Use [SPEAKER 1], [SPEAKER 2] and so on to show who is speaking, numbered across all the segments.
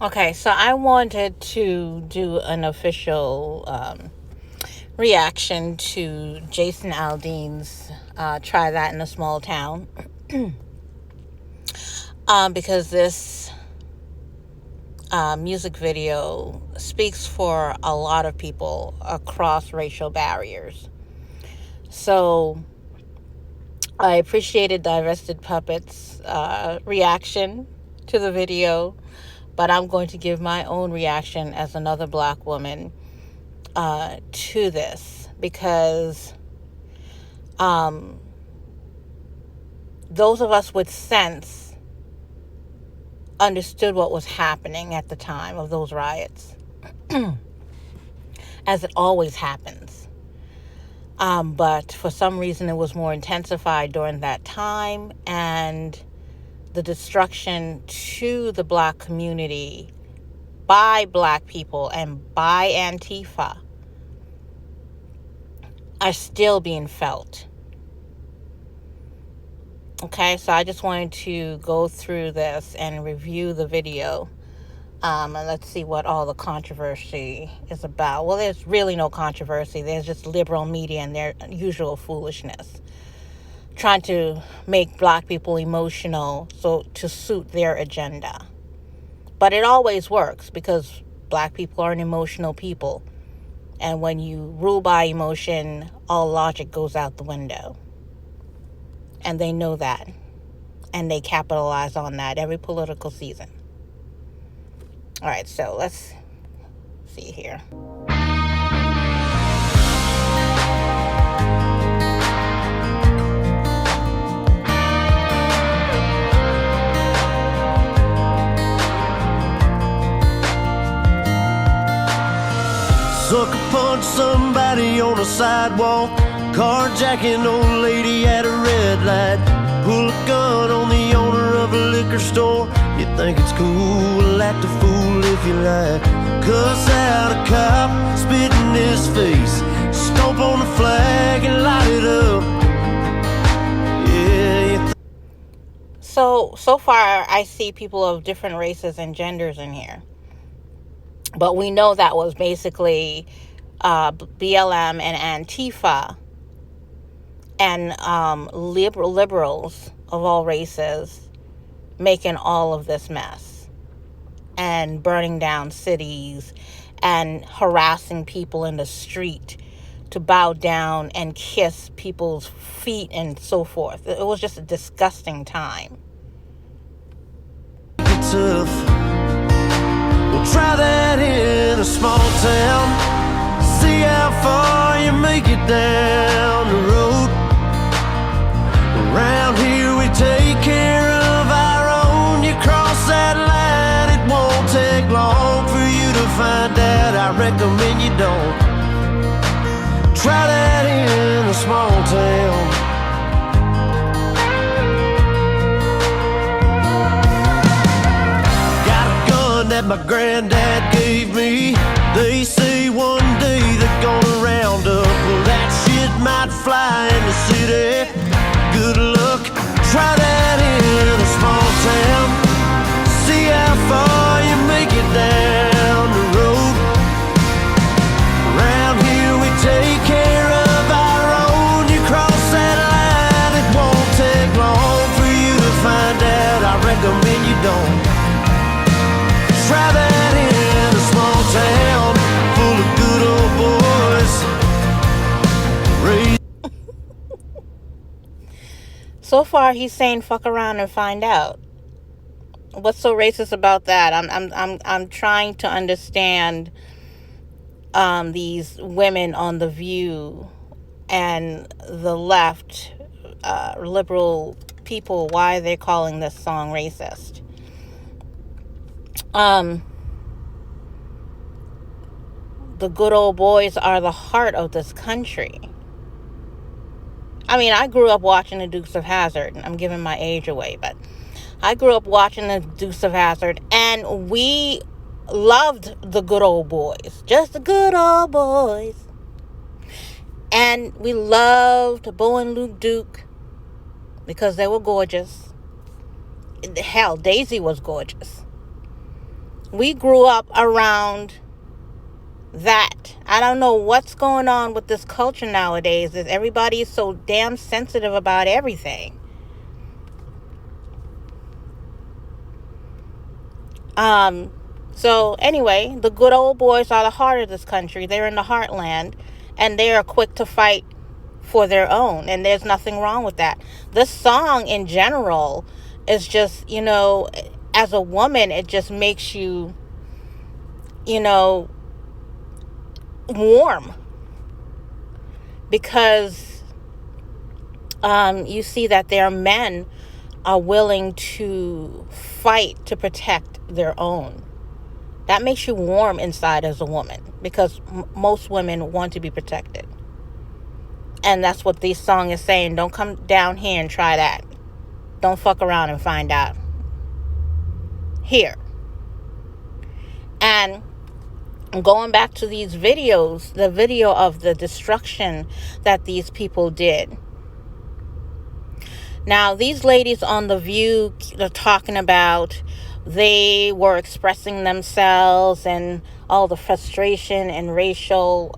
[SPEAKER 1] Okay, so I wanted to do an official reaction to Jason Aldean's Try That in a Small Town. Because this music video speaks for a lot of people across racial barriers. So I appreciated Divested Puppets' reaction to the video, but I'm going to give my own reaction as another Black woman to this, because those of us with sense understood what was happening at the time of those riots, as it always happens. But for some reason, it was more intensified during that time, and the destruction to the Black community by Black people and by Antifa are still being felt. Okay, so I just wanted to go through this and review the video. And let's see what all the controversy is about. Well, there's really no controversy. There's just liberal media and their usual foolishness, trying to make Black people emotional so to suit their agenda. But it always works, because Black people are an emotional people. And when you rule by emotion, all logic goes out the window. And they know that. And they capitalize on that every political season. All right, so let's see here.
[SPEAKER 2] Sucker punch somebody on a sidewalk, carjacking old lady at a red light, pull a gun on the owner of a liquor store. You think it's cool, act a fool if you like, cuss out a cop, spit in his face, stomp on the flag and light it up. Yeah,
[SPEAKER 1] So far I see people of different races and genders in here. But we know that was basically BLM and Antifa and liberals of all races making all of this mess and burning down cities and harassing people in the street to bow down and kiss people's feet and so forth. It was just a disgusting time.
[SPEAKER 2] it's tough. We'll try that in a small town, see how far you make it down the road. Around here we take care of our own. You cross that line, it won't take long for you to find out. I recommend you don't try that in a small town. That my granddad gave me. They say one day they're gonna round up. Well, that shit might fly in the city. Good luck, try that in a small town, see how far you make it down the road. Around here we take care of our own. You cross that line, it won't take long for you to find out. I recommend you don't try that in a small town full of good old boys.
[SPEAKER 1] So far, he's saying "fuck around and find out." What's so racist about that? I'm trying to understand these women on The View and the left, liberal people, why they're calling this song racist. The good old boys are the heart of this country. I mean, I grew up watching the Dukes of Hazzard. I'm giving my age away, but I grew up watching the Dukes of Hazzard, and we loved the good old boys. Just the good old boys. And we loved Bo and Luke Duke because they were gorgeous. Hell, Daisy was gorgeous. We grew up around that. I don't know what's going on with this culture nowadays. Is everybody is so damn sensitive about everything. So anyway, the good old boys are the heart of this country. They're in the heartland, and they are quick to fight for their own, and there's nothing wrong with that. This song in general is just, as a woman, it just makes you, warm, because you see that their men are willing to fight to protect their own. That makes you warm inside as a woman, because most women want to be protected. And that's what this song is saying. Don't come down here and try that. Don't fuck around and find out. Here. And going back to these videos, the video of the destruction that these people did. Now, these ladies on The View are talking about they were expressing themselves and all the frustration and racial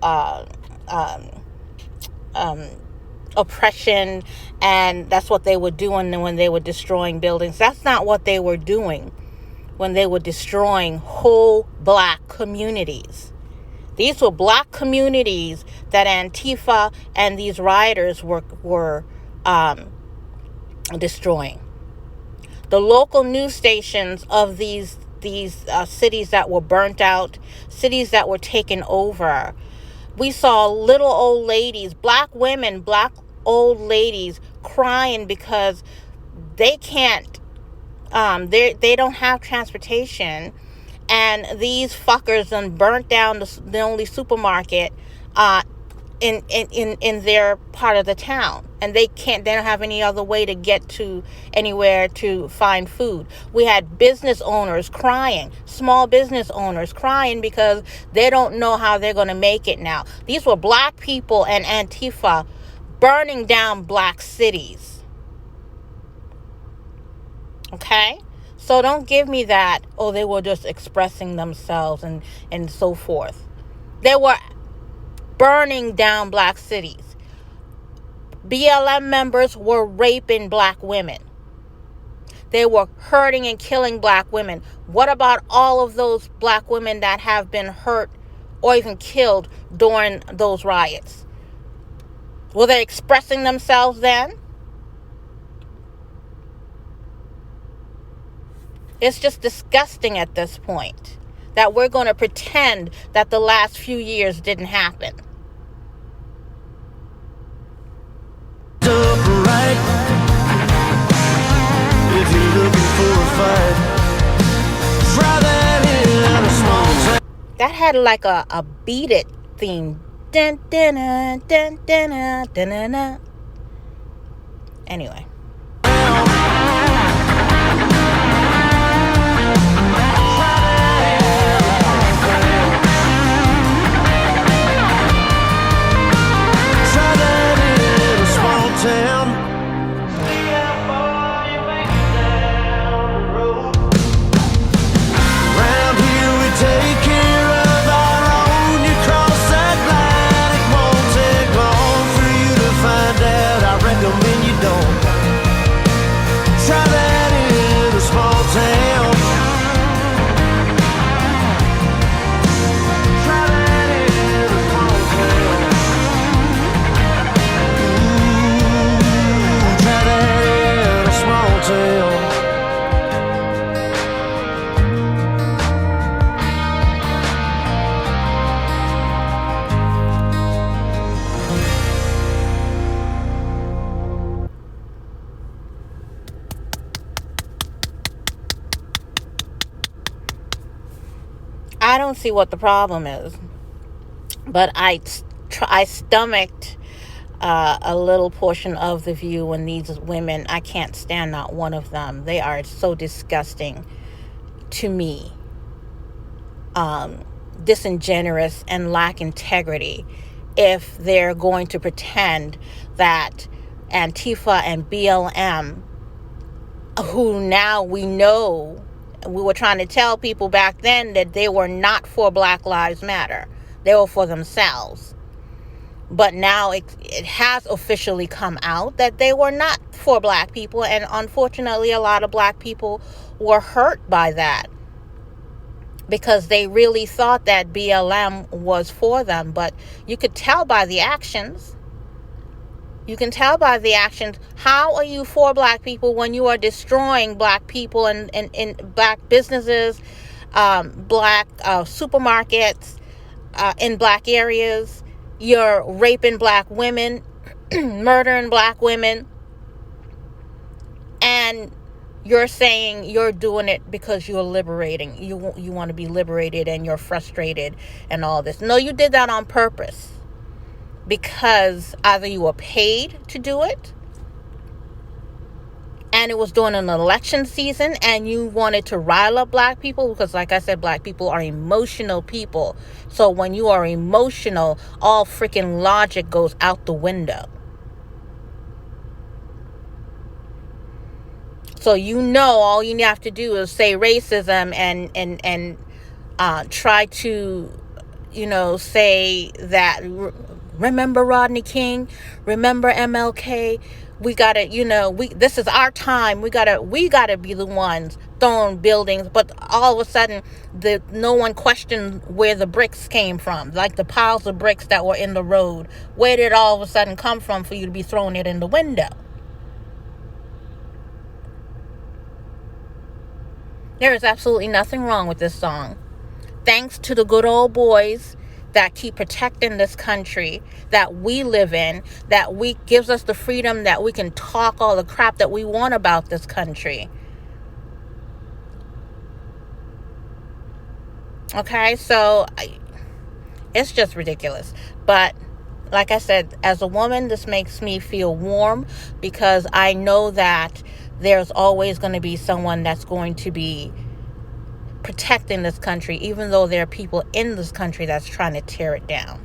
[SPEAKER 1] oppression, and that's what they were doing when they were destroying buildings. That's not what they were doing when they were destroying whole black communities. These were black communities that Antifa and these rioters were destroying. The local news stations of these cities that were burnt out, cities that were taken over. We saw little old ladies, black women, black old ladies crying because they can't, they don't have transportation, and these fuckers done burnt down the only supermarket in their part of the town, and they don't have any other way to get to anywhere to find food. We had business owners crying, small business owners crying because they don't know how they're going to make it now. These were black people and Antifa burning down black cities. Okay? So don't give me that, oh, they were just expressing themselves and so forth. They were burning down black cities. BLM members were raping black women. They were hurting and killing black women. What about all of those black women that have been hurt or even killed during those riots? Were they expressing themselves then? It's just disgusting at this point that we're going to pretend that the last few years didn't happen. That had like a beat it theme. Dun, dun, dun, dun, dun, dun, dun, dun. Anyway. I don't see what the problem is, but I stomached a little portion of The View when these women, I can't stand not one of them. They are so disgusting to me, disingenuous and lack integrity if they're going to pretend that Antifa and BLM, who now we know we were trying to tell people back then that they were not for Black Lives Matter. They were for themselves. But now it has officially come out that they were not for black people. And unfortunately, a lot of black people were hurt by that, because they really thought that BLM was for them. But you could tell by the actions. You can tell by the actions. How are you for black people when you are destroying black people and black businesses, black supermarkets in black areas? You're raping black women, murdering black women, and you're saying you're doing it because you're liberating. You want to be liberated and you're frustrated and all this. No, you did that on purpose, because either you were paid to do it, and it was during an election season, and you wanted to rile up black people, because like I said, black people are emotional people. So when you are emotional, all freaking logic goes out the window. So all you have to do is say racism and try to, say that, remember Rodney King, remember MLK. We gotta, this is our time. We gotta be the ones throwing buildings. But all of a sudden, no one questioned where the bricks came from, like the piles of bricks that were in the road. Where did it all of a sudden come from for you to be throwing it in the window? There is absolutely nothing wrong with this song. Thanks to the good old boys that keep protecting this country that we live in, that gives us the freedom that we can talk all the crap that we want about this country. Okay, so it's just ridiculous. But like I said, as a woman, this makes me feel warm, because I know that there's always going to be someone that's going to be protecting this country, even though there are people in this country that's trying to tear it down.